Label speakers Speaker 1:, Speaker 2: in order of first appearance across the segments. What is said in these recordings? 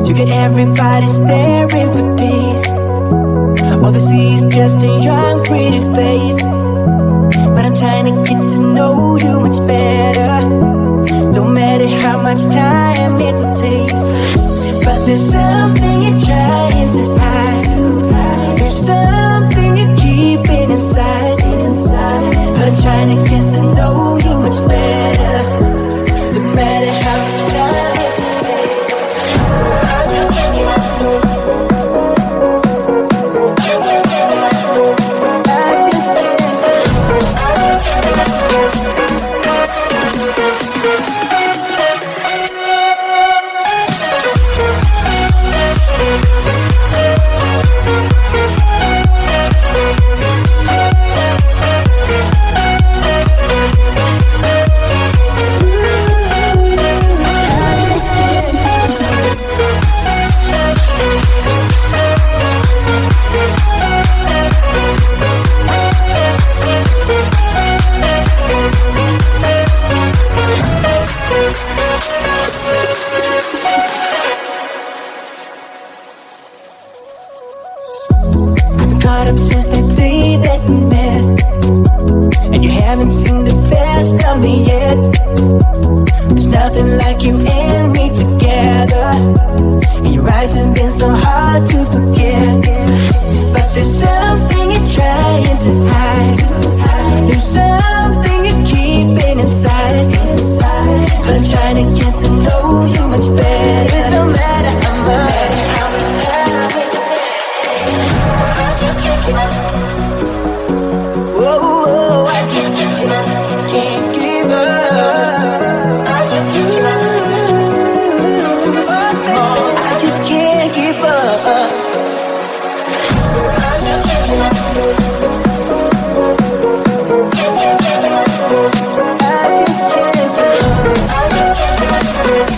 Speaker 1: You get everybody staring for days. All they see is just a young pretty face. But I'm trying to get to know you much better. Don't matter how much time it will take. But there's something you're trying to hide. There's something you're keeping inside. But I'm trying to get to know you much better. Don't matter how much time it will take. I just can't get up. Caught up since the day that we met, and you haven't seen the best of me yet. There's nothing like you and me together, and your eyes have been so hard to forget. But there's something you're trying to hide. There's something you're keeping inside. But I'm trying to get to know you much better. It don't matter how much time it takes. I just can't give up. Whoa, I just can't give up. Can't give up. I just can't give up. Oh, I just can't give up. I just can't give up. Can't give up. I just can't give up. I just can't give up.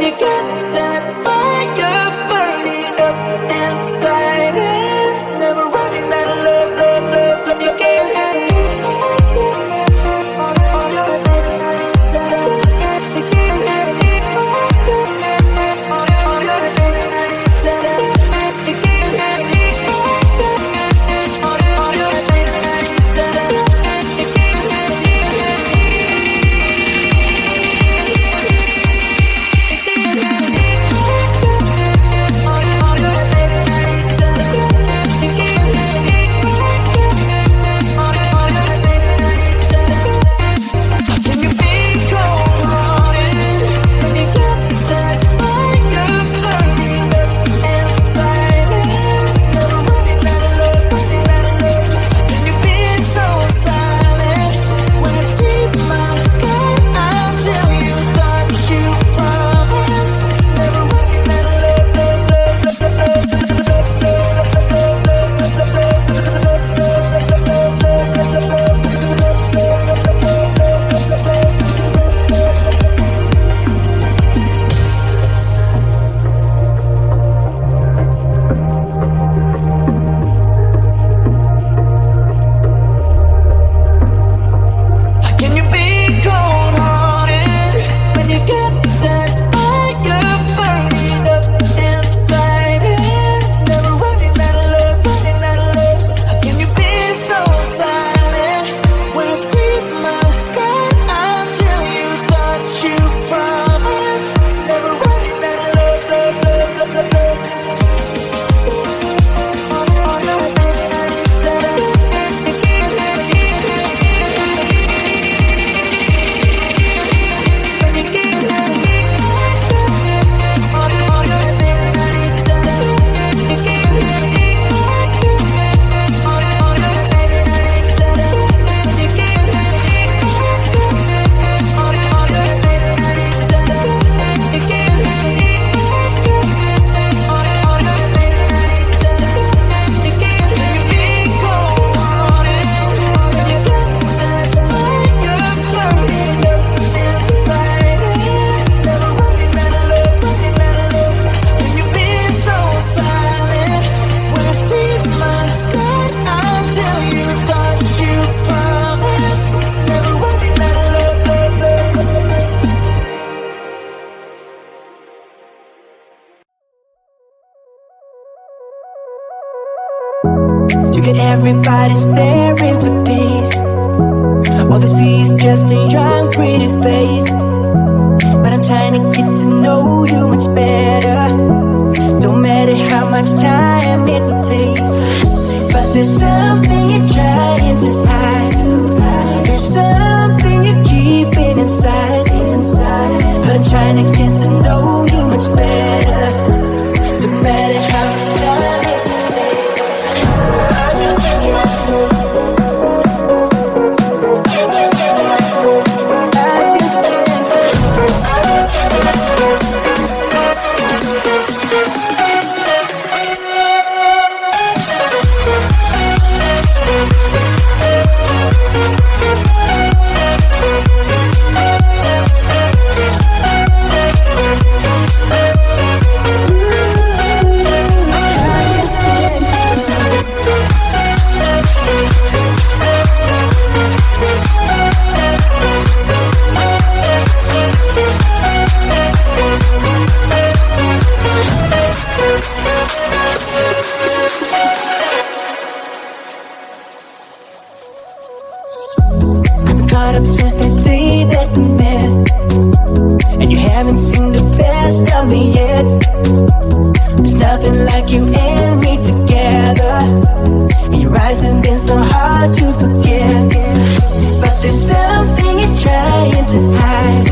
Speaker 1: you got that fire burning up inside it. Never running out of love, love, love, love you can. You got everybody staring for days. All they see is just a young pretty face. But I'm trying to get to know you much better. Don't matter how much time it will take. But there's something you're trying to hide. There's something you're keeping inside. But I'm trying to get to know you much better. Don't matter how much time it will take. I just can't get caught up since the day that we met, and you haven't seen the best of me yet. There's nothing like you and me together, and your eyes have been so hard to forget. But there's something you're trying to hide.